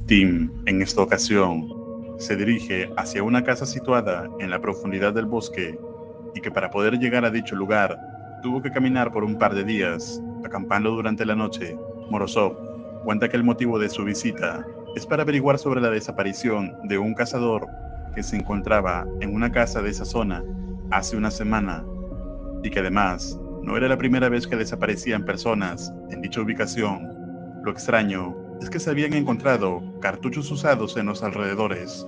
Tim, en esta ocasión, se dirige hacia una casa situada en la profundidad del bosque y que para poder llegar a dicho lugar tuvo que caminar por un par de días, acampando durante la noche. Morozov cuenta que el motivo de su visita es para averiguar sobre la desaparición de un cazador que se encontraba en una casa de esa zona hace una semana y que además no era la primera vez que desaparecían personas en dicha ubicación. Lo extraño es que se habían encontrado cartuchos usados en los alrededores,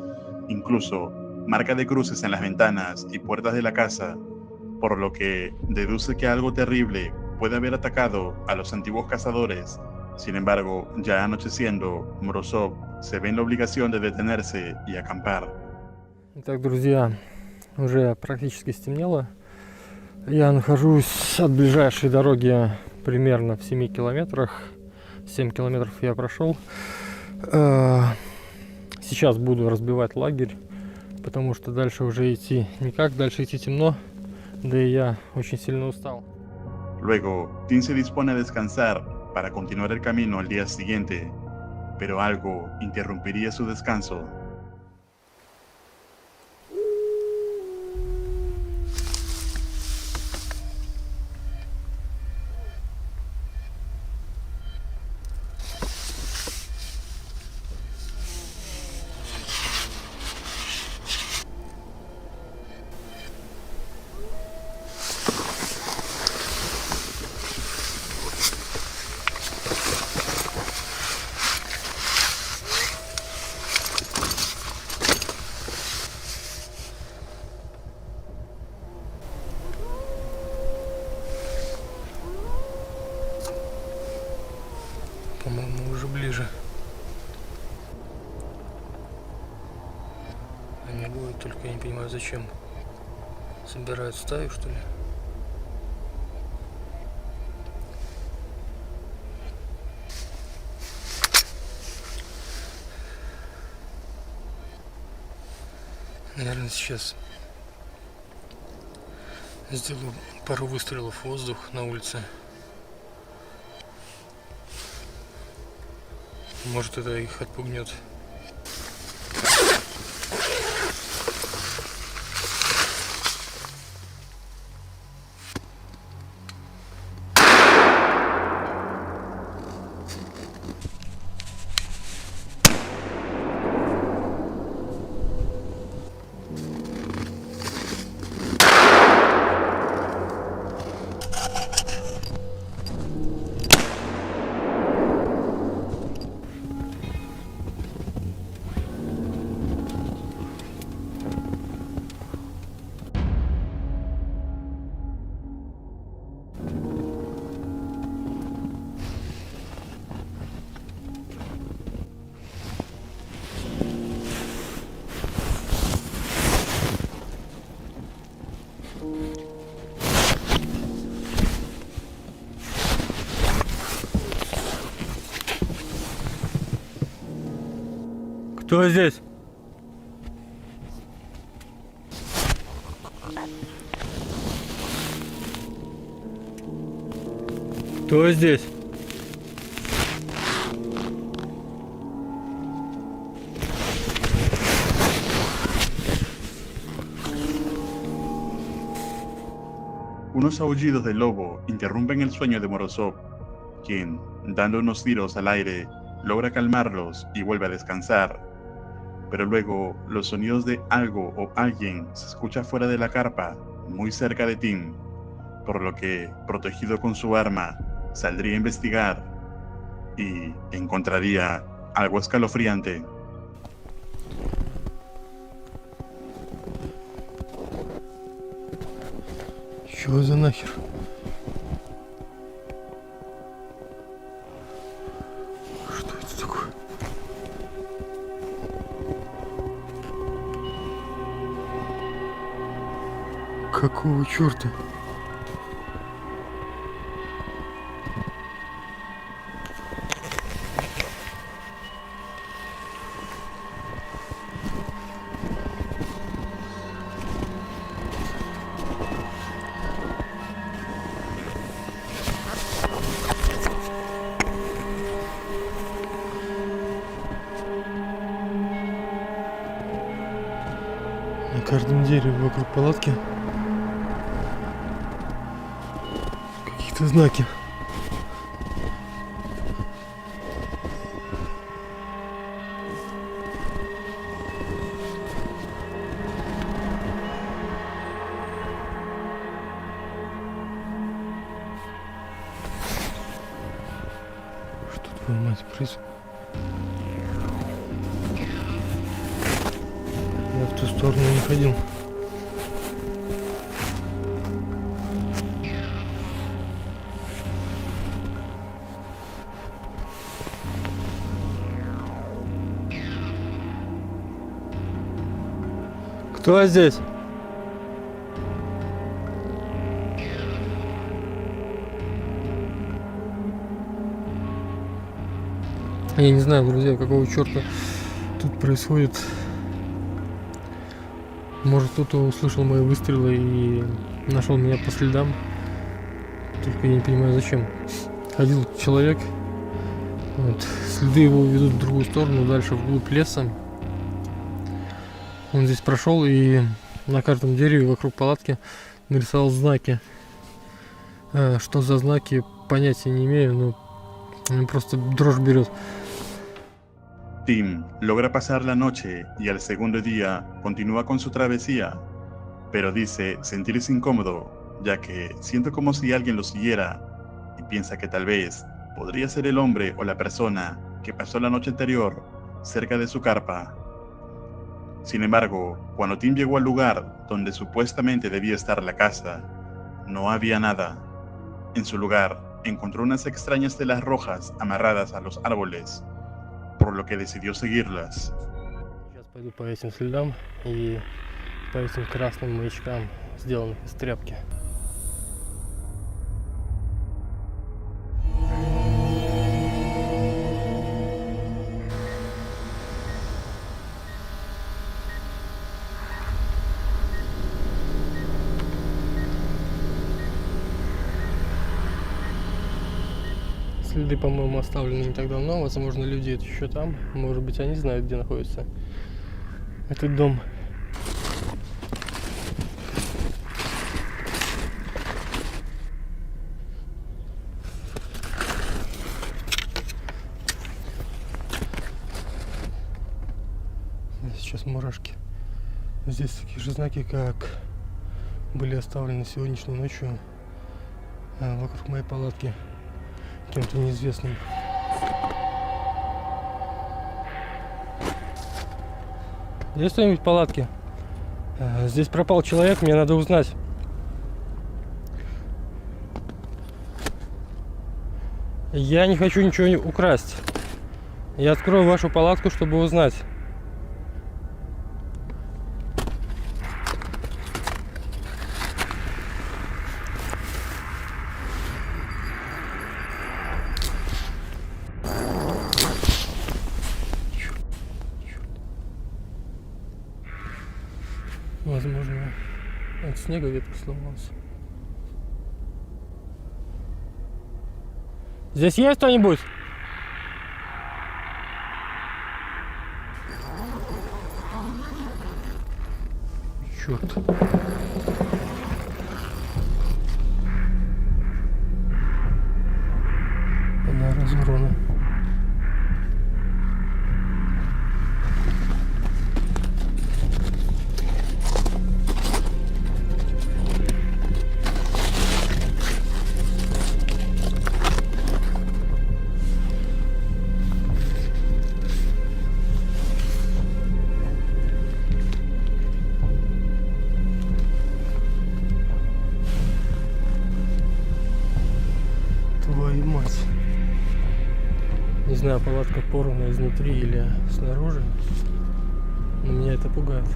incluso marca de cruces en las ventanas y puertas de la casa, por lo que deduce que algo terrible puede haber atacado a los antiguos cazadores. Sin embargo, ya anocheciendo, Morozov se ve en la obligación de detenerse y acampar. Итак, друзья, уже практически стемнело. Я нахожусь от ближайшей дороги примерно в 7 километрах. 7 километров я прошел. Сейчас буду разбивать лагерь, потому что дальше уже идти никак, дальше идти темно, да и я очень сильно устал. Luego, Tim se dispone a descansar para continuar el camino al día siguiente, pero algo interrumpiría su descanso. По-моему, уже ближе. Они будут, только я не понимаю, зачем. Собирают стаю, что ли? Наверное, сейчас сделаю пару выстрелов в воздух на улице. Может, это их отпугнет. Кто здесь? Кто здесь? Unos aullidos de lobo interrumpen el sueño de Morozov, quien, dando unos tiros al aire, logra calmarlos y vuelve a descansar. Pero luego, los sonidos de algo o alguien se escucha fuera de la carpa, muy cerca de Tim, por lo que, protegido con su arma, saldría a investigar y encontraría algo escalofriante. Чего за нахер? Что это такое? Какого черта? На каждом дереве вокруг палатки какие-то знаки. Что твою мать происходит? Я в ту сторону не ходил. Кто здесь? Я не знаю, друзья, какого черта тут происходит. Может, кто-то услышал мои выстрелы и нашел меня по следам. Только я не понимаю, зачем. Ходил человек. Вот. Следы его ведут в другую сторону, дальше вглубь леса. Он здесь прошел и на каждом дереве вокруг палатки нарисовал знаки. Что за знаки, понятия не имею, но мне просто дрожь берет. Tim logra pasar la noche y al segundo día continúa con su travesía, pero dice sentirse incómodo, ya que siente como si alguien lo siguiera y piensa que tal vez podría ser el hombre o la persona que pasó la noche anterior cerca de su carpa. Sin embargo, cuando Tim llegó al lugar donde supuestamente debía estar la casa, no había nada. En su lugar, encontró unas extrañas telas rojas amarradas a los árboles, por lo que decidió seguirlas. Сейчас пойду по этим следам и по этим красным маячкам, сделанных из тряпки. Следы, по-моему, оставлены не так давно. Возможно, люди это еще там. Может быть, они знают, где находится этот дом. Сейчас мурашки. Здесь такие же знаки, как были оставлены сегодняшней ночью вокруг моей палатки кем-то неизвестным. Есть кто-нибудь в палатке? Здесь пропал человек, мне надо узнать. Я не хочу ничего украсть. Я открою вашу палатку, чтобы узнать. Возможно, от снега ветка сломался. Здесь есть кто-нибудь? Черт. Она разорвана. Твою мать. Не знаю, палатка порвана изнутри или снаружи, но меня это пугает.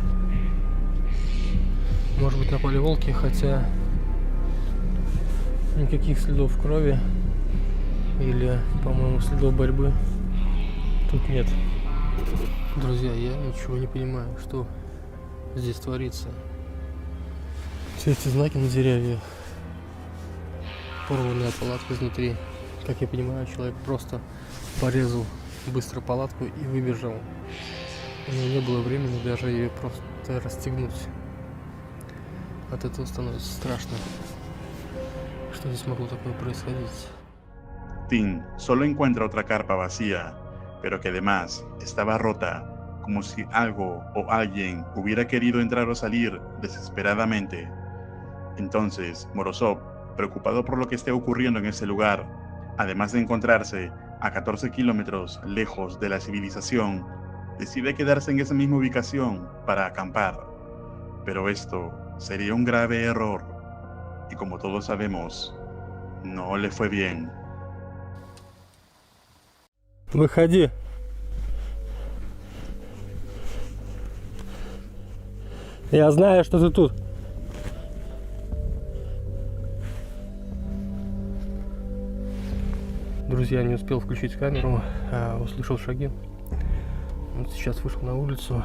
Может быть, напали волки, хотя никаких следов крови или, по-моему, следов борьбы тут нет. Друзья, я ничего не понимаю, что здесь творится. Все эти знаки на деревьях, порванная палатка изнутри. Как я понимаю, человек просто порезал быстро палатку и выбежал. У меня не было времени даже ее просто расстегнуть. От этого становится страшно. Что здесь могло такое происходить? Tim solo encuentra otra carpa vacía, pero que además estaba rota, como si algo o alguien hubiera querido entrar o salir desesperadamente. Entonces, Morozov, preocupado por lo que esté ocurriendo en ese lugar, además de encontrarse a 14 kilómetros lejos de la civilización, decide quedarse en esa misma ubicación para acampar. Pero esto sería un grave error, y como todos sabemos, no le fue bien. Выходи. Я знаю, что ты тут. Друзья, не успел включить камеру, услышал шаги. Вот сейчас вышел на улицу.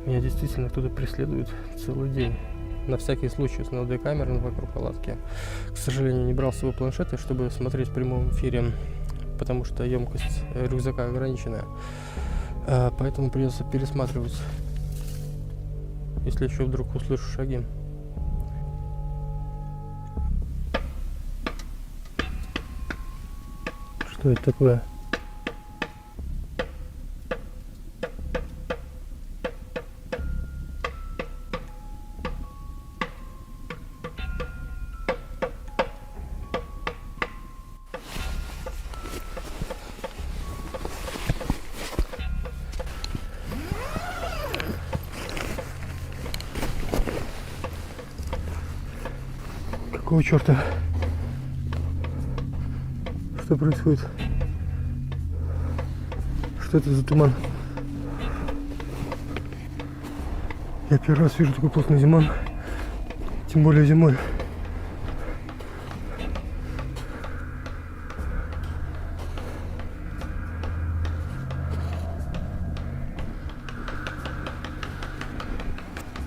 Меня действительно кто-то преследует целый день. На всякий случай установил 2 камеры вокруг палатки. К сожалению, не брал с собой планшеты, чтобы смотреть в прямом эфире, потому что емкость рюкзака ограниченная. Поэтому придется пересматривать, если еще вдруг услышу шаги. Что это такое? Какого черта? Что происходит? Что это за туман? Я первый раз вижу такой плотный туман, тем более зимой.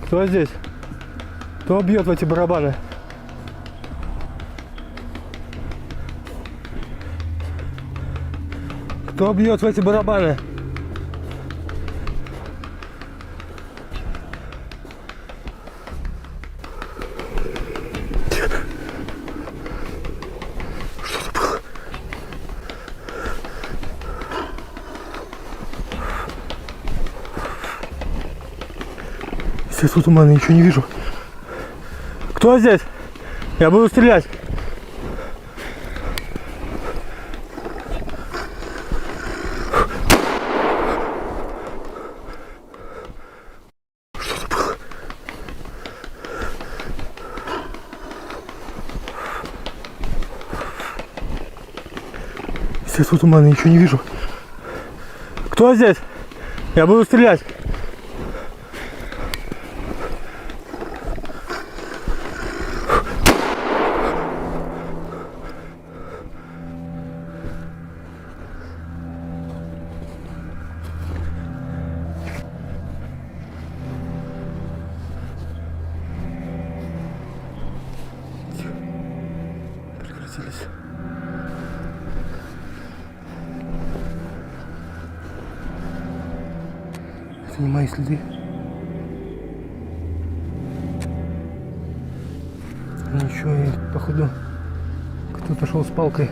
Кто здесь? Кто бьет в эти барабаны? Кто бьет в эти барабаны? Что это было? Естественно, тумана, ничего не вижу. Кто здесь? Я буду стрелять. Естественно, тумана, ничего не вижу. Кто здесь? Я буду стрелять. Прекратились. Это не мои следы. Ничего, и походу кто-то шел с палкой.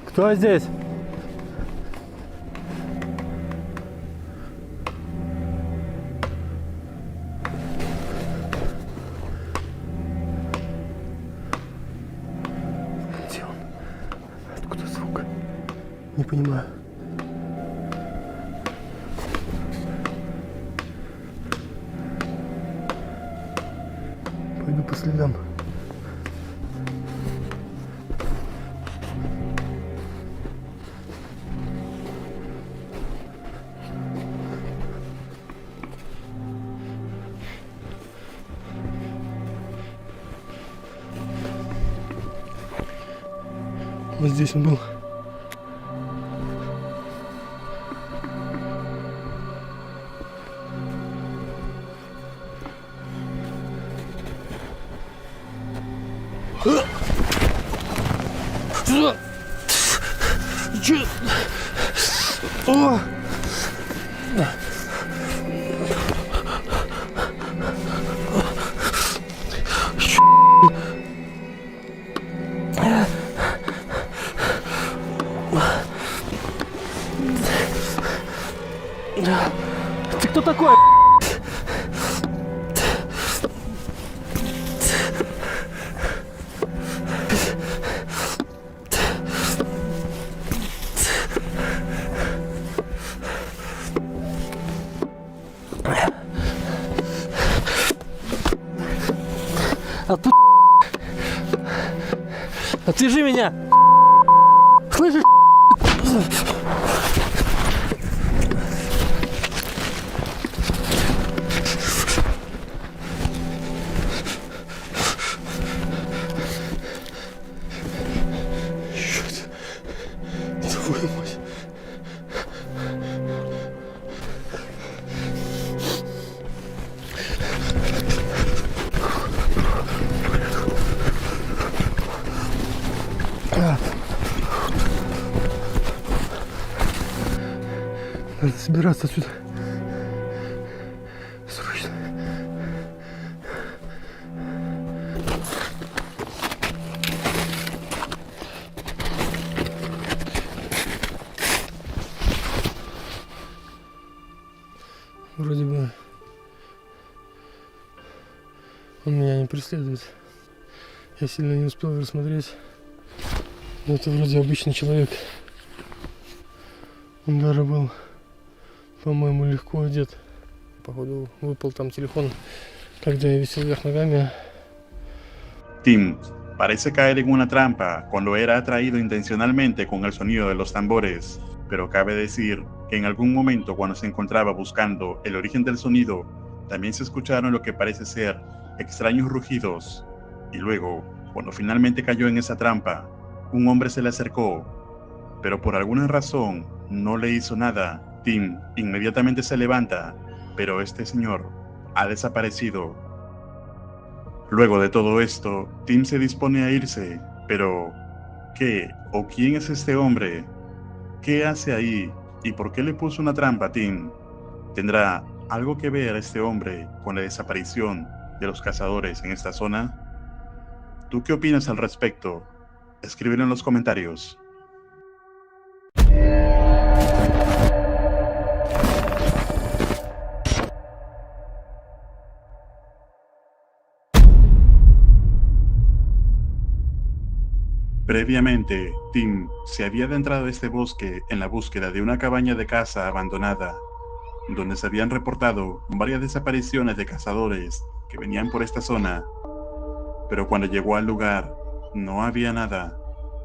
Кто здесь? Где он? Откуда звук? Не понимаю. Пойду по следам. Вот здесь он был. Ugh! Что? Че? О! Ты кто такой? Отвяжи меня! Слышишь? Черт! Твою мать! Надо собираться отсюда. Срочно. Вроде бы он меня не преследует. Я сильно не успел рассмотреть. Но это вроде обычный человек. Он даже был, по-моему, легко одет. Походу выпал там телефон, когда я висел вверх ногами. Tim parece caer en una trampa cuando era atraído intencionalmente con el sonido de los tambores, pero cabe decir que en algún momento cuando se encontraba buscando el origen del sonido, también se escucharon lo que parece ser extraños rugidos, y luego, cuando finalmente cayó en esa trampa, un hombre se le acercó, pero por alguna razón no le hizo nada. Tim inmediatamente se levanta, pero este señor ha desaparecido. Luego de todo esto, Tim se dispone a irse, pero ¿qué o quién es este hombre? ¿Qué hace ahí? ¿Y por qué le puso una trampa a Tim? ¿Tendrá algo que ver este hombre con la desaparición de los cazadores en esta zona? ¿Tú qué opinas al respecto? Escríbelo en los comentarios. Previamente, Tim se había adentrado a este bosque en la búsqueda de una cabaña de caza abandonada, donde se habían reportado varias desapariciones de cazadores que venían por esta zona. Pero cuando llegó al lugar, no había nada.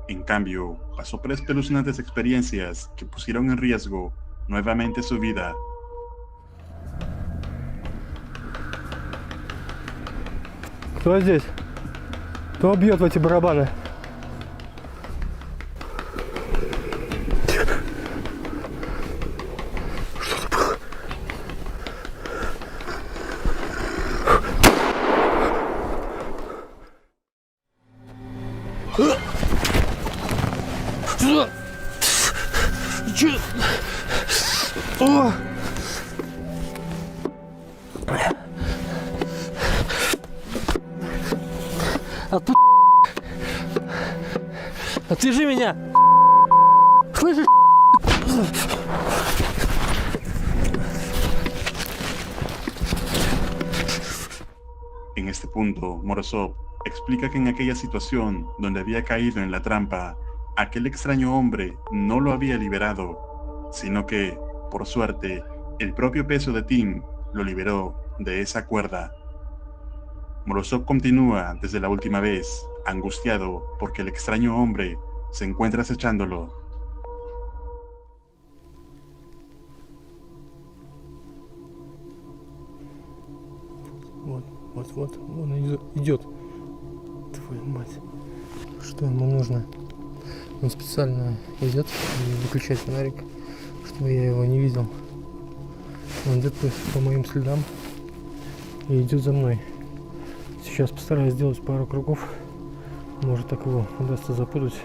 En cambio, pasó por espeluznantes experiencias que pusieron en riesgo nuevamente su vida. Кто здесь? Кто бьет в эти барабаны? Что? Че? О! Отвяжи меня! Слышишь? En este punto, Morozov explica que en aquella situación donde había caído en la trampa, aquel extraño hombre no lo había liberado, sino que, por suerte, el propio peso de Tim lo liberó de esa cuerda. Morozov continúa desde la última vez, angustiado porque el extraño hombre se encuentra acechándolo. Вот, он идет. Твою мать. Что ему нужно? Он специально идет и выключает фонарик, чтобы я его не видел. Он идет по моим следам и идет за мной. Сейчас постараюсь сделать пару кругов. Может, так его удастся запутать.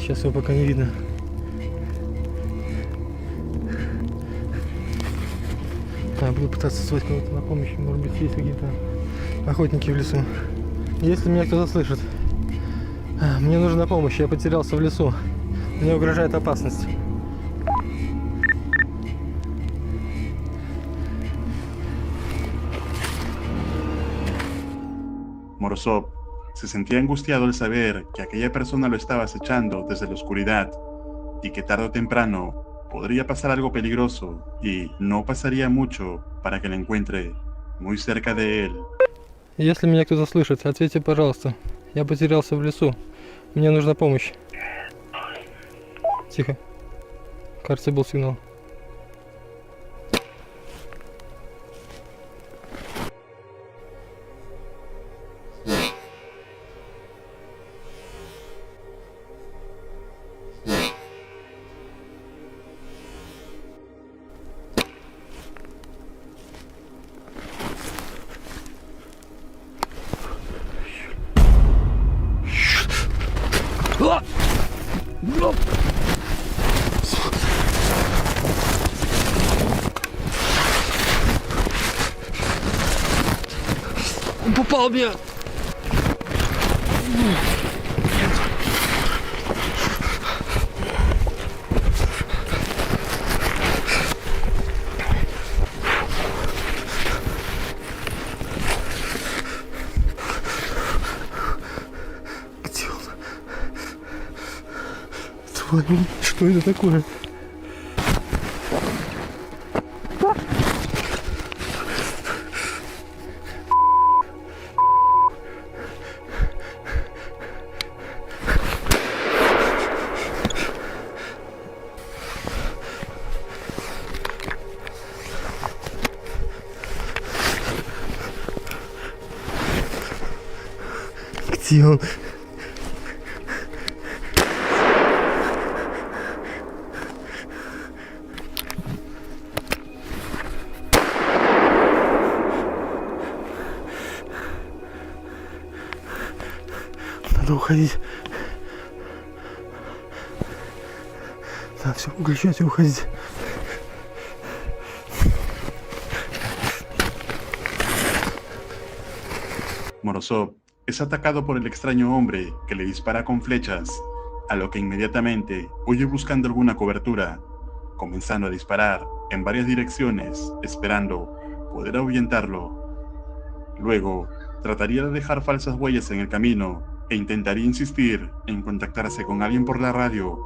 Сейчас его пока не видно. Буду пытаться звать кого-то на помощь. Может быть, есть какие-то охотники в лесу. Если меня кто-то слышит, мне нужна помощь. Я потерялся в лесу. Мне угрожает опасность. Morozov se sentía angustiado al saber que aquella persona lo estaba acechando desde la oscuridad y que tarde o temprano podría pasar algo peligroso y no pasaría mucho para que lo encuentre muy cerca de él. Если меня кто-то слышит, ответьте, пожалуйста. Я потерялся в лесу. Мне нужна помощь. Тихо. Кажется, был сигнал. Он попал меня! Где он? Твою, что это такое? Где он? Надо уходить. Да, все, выключать и уходить. Morozov es atacado por el extraño hombre que le dispara con flechas, a lo que inmediatamente huye buscando alguna cobertura, comenzando a disparar en varias direcciones, esperando poder ahuyentarlo. Luego, trataría de dejar falsas huellas en el camino e intentaría insistir en contactarse con alguien por la radio.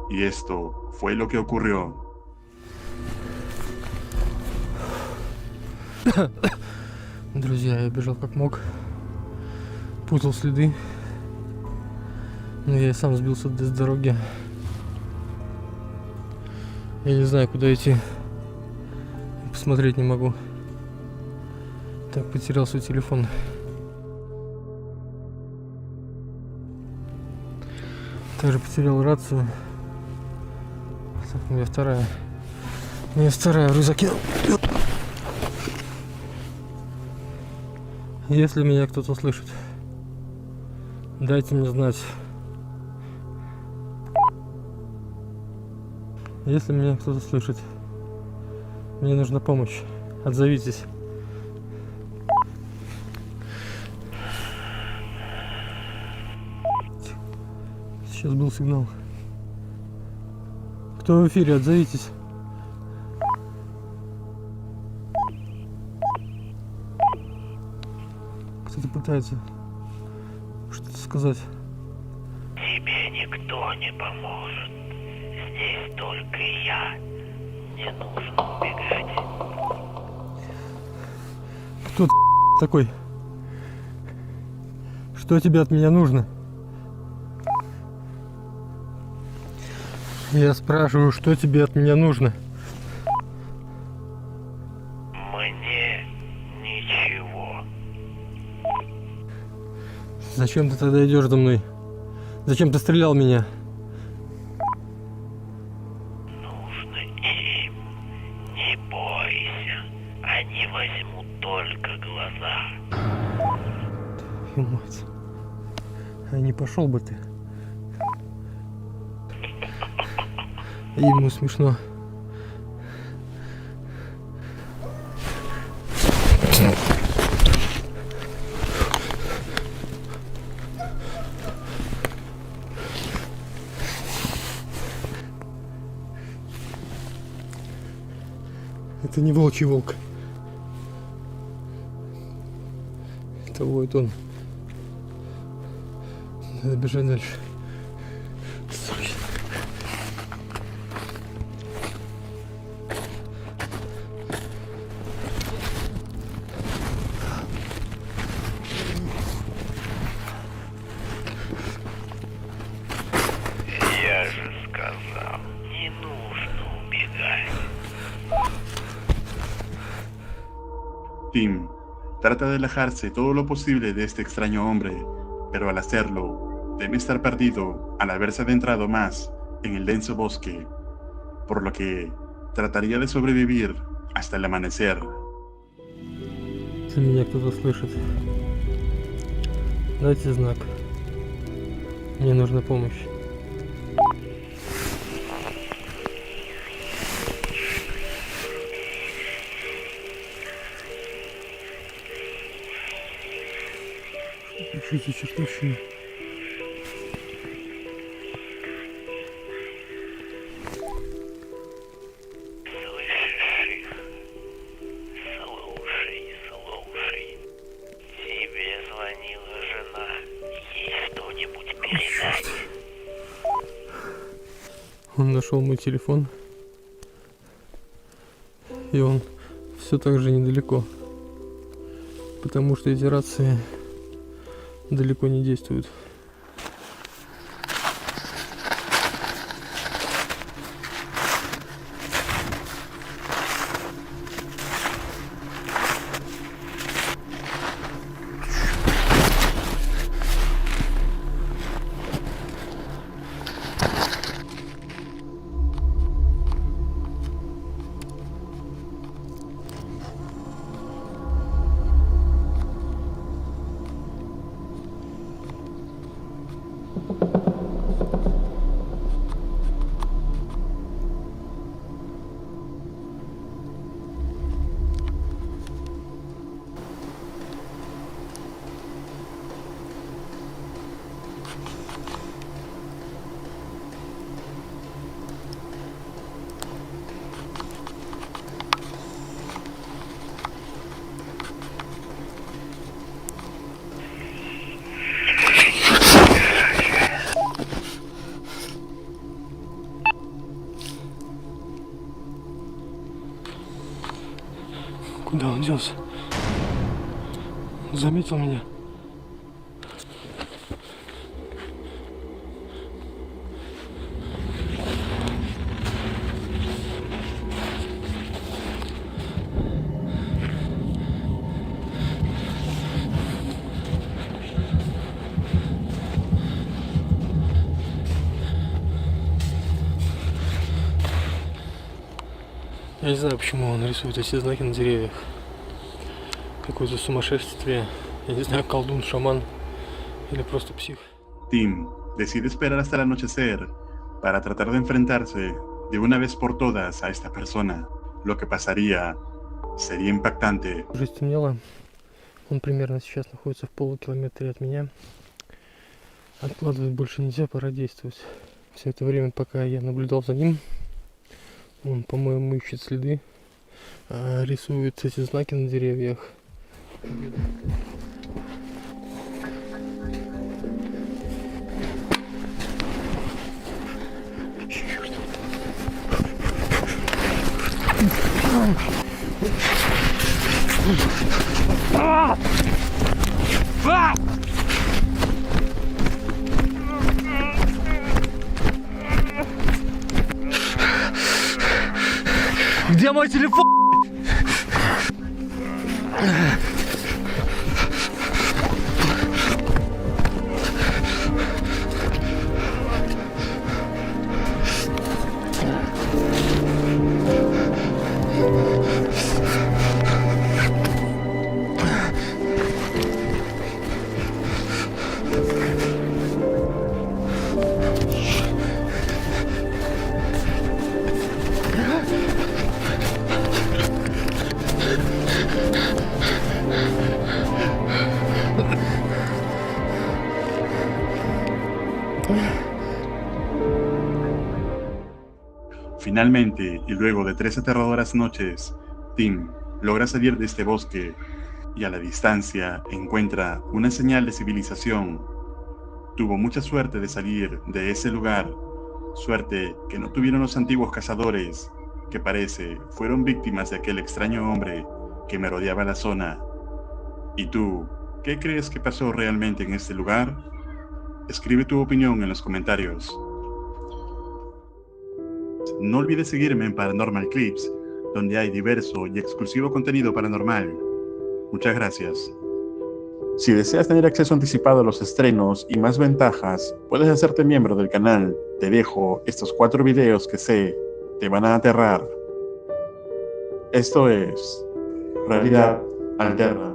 Y esto fue lo que ocurrió. Друзья, я бежал как мог. Путал следы. Но я и сам сбился с дороги. Я не знаю, куда идти. Посмотреть не могу. Так, потерял свой телефон. Также потерял рацию. Так, у меня вторая. У меня вторая в рюкзаке. Если меня кто-то слышит, дайте мне знать. Если меня кто-то слышит, мне нужна помощь. Отзовитесь. Сейчас был сигнал. Кто в эфире, отзовитесь. Кто-то пытается что-то сказать. Тебе никто не поможет. Здесь только я. Не нужно убегать. Кто ты такой? Что тебе от меня нужно? Я спрашиваю, что тебе от меня нужно? Мне ничего. Зачем ты тогда идешь за мной? Зачем ты стрелял в меня? Нужно им. Не бойся. Они возьмут только глаза. Твою мать. А не пошел бы ты. И ему смешно. Это не волчий волк. Это воет он. Надо бежать дальше. Я же сказал, не нужно убегать. Tim trata de alejarse todo lo posible de este extraño hombre, pero al hacerlo, teme estar perdido al haberse adentrado más en el denso bosque, por lo que trataría de sobrevivir hasta el amanecer. Если меня кто-то слышит, дайте знак. Мне нужна помощь. Что за чертовщина? Слышишь их? Слушай. Тебе звонила жена. Ей что-нибудь передать. Он нашел мой телефон. И он все так же недалеко. Потому что эти рации далеко не действуют. Куда он делся? Заметил меня. Я не знаю, почему он рисует эти знаки на деревьях. Какое-то сумасшествие. Я не знаю, колдун, шаман или просто псих. Tim decide esperar hasta el anochecer para tratar de enfrentarse de una vez por todas a esta persona. Lo que pasaría sería impactante. Уже стемнело. Он примерно сейчас находится в полукилометре от меня. Откладывать больше нельзя, пора действовать. Все это время, пока я наблюдал за ним, он, по-моему, ищет следы, рисует эти знаки на деревьях. Где мой телефон? Finalmente, y luego de 3 aterradoras noches, Tim logra salir de este bosque y a la distancia encuentra una señal de civilización. Tuvo mucha suerte de salir de ese lugar, suerte que no tuvieron los antiguos cazadores, que parece fueron víctimas de aquel extraño hombre que merodeaba la zona. ¿Y tú, qué crees que pasó realmente en este lugar? Escribe tu opinión en los comentarios. No olvides seguirme en Paranormal Clips, donde hay diverso y exclusivo contenido paranormal. Muchas gracias. Si deseas tener acceso anticipado a los estrenos y más ventajas, puedes hacerte miembro del canal. Te dejo estos 4 videos que sé te van a aterrar. Esto es Realidad Alterna.